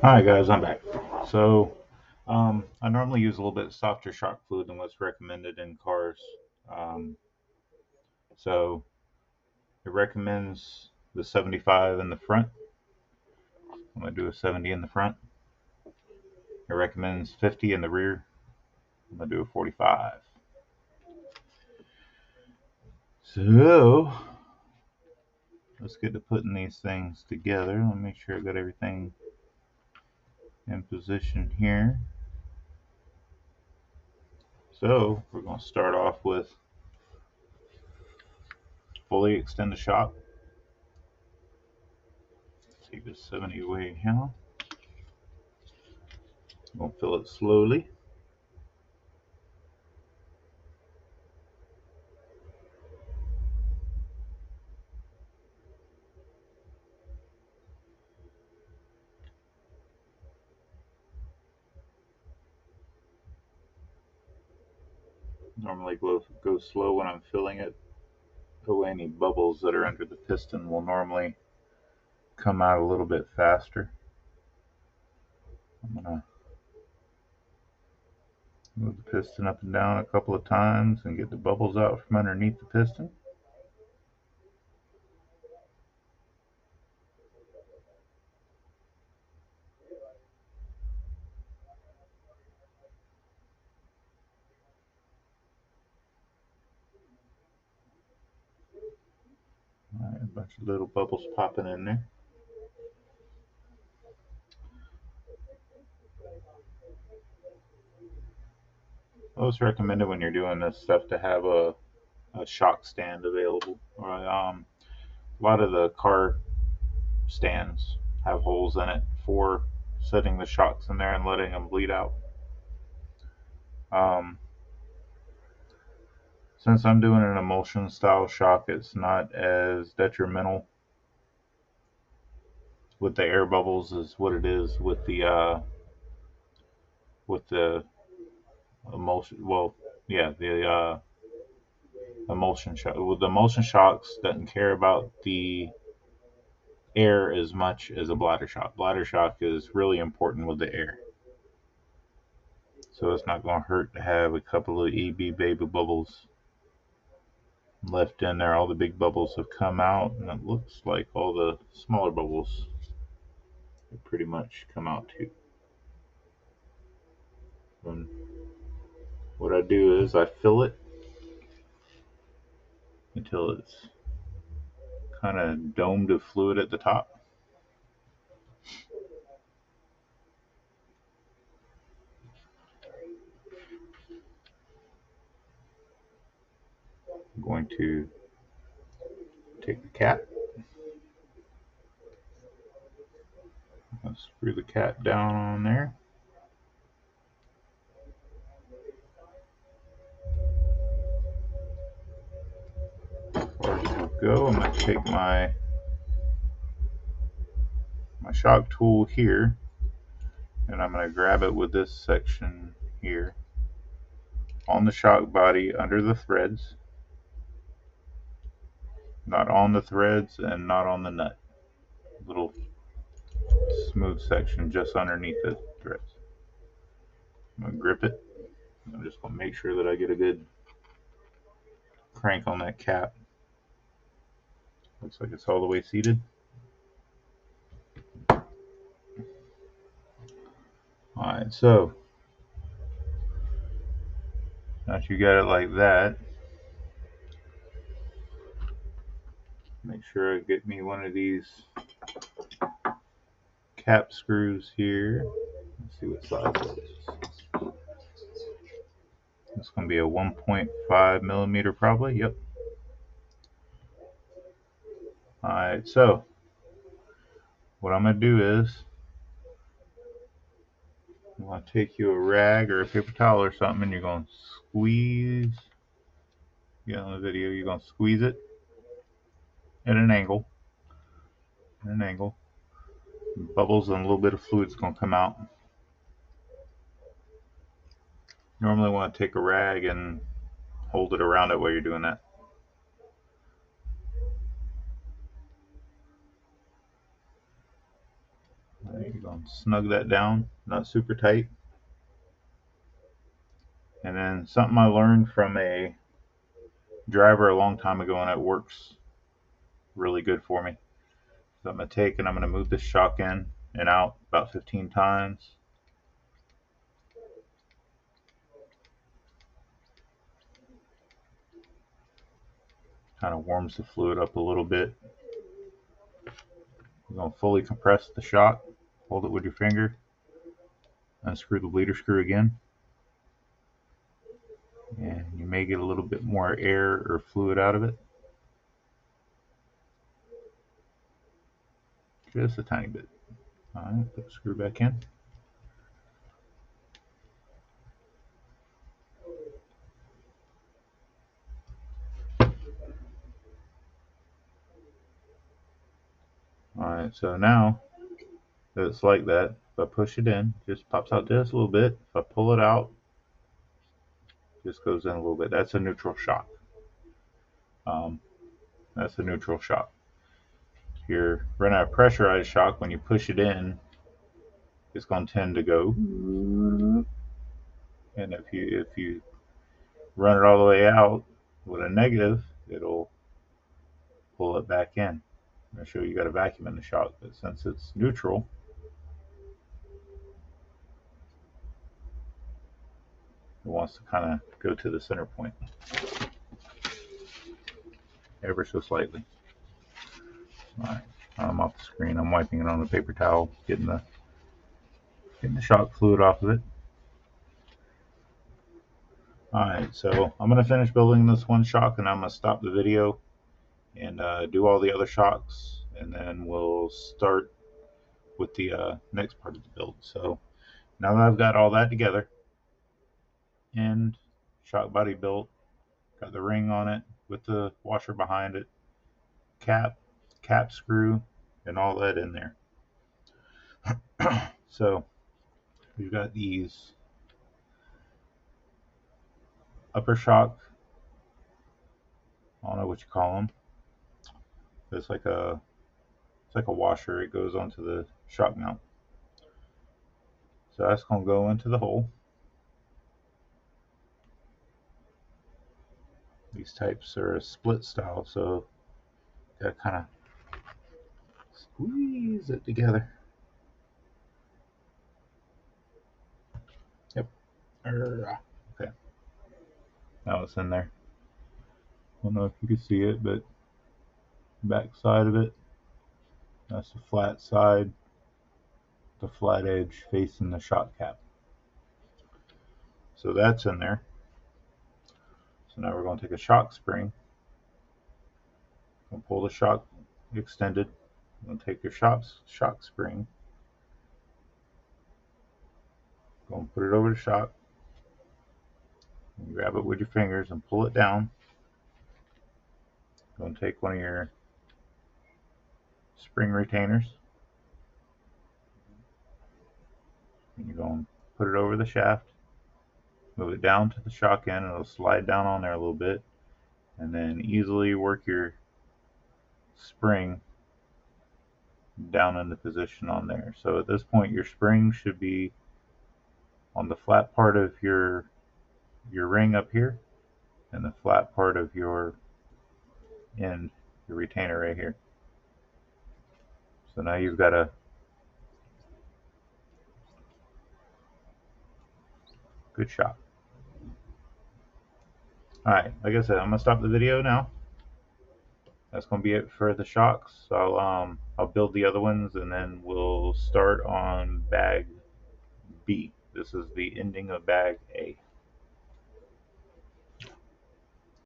Hi guys, I'm back. So, I normally use a little bit softer shock fluid than what's recommended in cars. Um, so it recommends the 75 in the front. I'm gonna do a 70 in the front. It recommends 50 in the rear. I'm gonna do a 45. So let's get to putting these things together. Let me make sure I got everything in position here. So we're gonna start off with fully extend the shock. Take the 70 away here. I'm gonna fill it slowly. Normally go slow when I'm filling it. That way any bubbles that are under the piston will normally come out a little bit faster. I'm going to move the piston up and down a couple of times and get the bubbles out from underneath the piston. All right, a bunch of little bubbles popping in there. Most recommended when you're doing this stuff to have a shock stand available. A lot of the car stands have holes in it for setting the shocks in there and letting them bleed out. Um, Since I'm doing an emulsion style shock, it's not as detrimental with the air bubbles as what it is with the emulsion. Well, yeah, the emulsion shock. With the emulsion shocks, doesn't care about the air as much as a bladder shock. Bladder shock is really important with the air, so it's not going to hurt to have a couple of EB baby bubbles left in there. All the big bubbles have come out, and it looks like all the smaller bubbles have pretty much come out too. And what I do is I fill it until it's kind of domed of fluid at the top. I'm going to take the cap, screw the cap down on there. Or to go, I'm going to take my shock tool here, and I'm going to grab it with this section here on the shock body under the threads, not on the threads and not on the nut. Little smooth section just underneath the threads. I'm going to grip it. I'm just going to make sure that I get a good crank on that cap. Looks like it's all the way seated. Alright, so now that you got it like that, make sure I get me one of these cap screws here. Let's see what size that is. It's going to be a 1.5 millimeter probably. Yep. Alright, so what I'm going to do is I'm going to take you a rag or a paper towel or something, and you're going to squeeze. Get on the video, you're going to squeeze it at an angle. At an angle. Bubbles and a little bit of fluid's going to come out. Normally want to take a rag and hold it around it while you're doing that. There you Gonna snug that down, not super tight. And then something I learned from a driver a long time ago, and it works really good for me. So I'm going to take and I'm going to move this shock in and out about 15 times. Kind of warms the fluid up a little bit. You're going to fully compress the shock. Hold it with your finger. Unscrew the bleeder screw again. And you may get a little bit more air or fluid out of it. Just a tiny bit. Alright, put the screw back in. Alright, so now that it's like that, if I push it in, it just pops out just a little bit. If I pull it out, it just goes in a little bit. That's a neutral shock. That's a neutral shock. If you're running a pressurized shock, when you push it in, it's going to tend to go. And if you run it all the way out with a negative, it'll pull it back in. I'm going to show you got a vacuum in the shock, but since it's neutral, it wants to kind of go to the center point ever so slightly. All right, I'm off the screen. I'm wiping it on the paper towel, getting the shock fluid off of it. Alright, so I'm going to finish building this one shock and I'm going to stop the video and do all the other shocks, and then we'll start with the next part of the build. So now that I've got all that together and shock body built, got the ring on it with the washer behind it, cap screw, and all that in there. So we've got these upper shock, I don't know what you call them. It's like a washer. It goes onto the shock mount. So that's going to go into the hole. These types are a split style, so you got to kind of squeeze it together. Yep. Okay. Now it's in there. I don't know if you can see it, but back side of it, that's the flat side, the flat edge facing the shock cap. So that's in there. So now we're going to take a shock spring. We'll pull the shock extended. We're going to take your shock spring. Go and put it over the shock. And grab it with your fingers and pull it down. Go and take one of your spring retainers. And you're going to put it over the shaft. Move it down to the shock end, and it'll slide down on there a little bit. And then easily work your spring down into position on there. So at this point, your spring should be on the flat part of your ring up here, and the flat part of your end, your retainer right here. So now you've got a good shock. Alright, like I said, I'm going to stop the video now. That's going to be it for the shocks. I'll build the other ones, and then we'll start on bag B. This is the ending of bag A.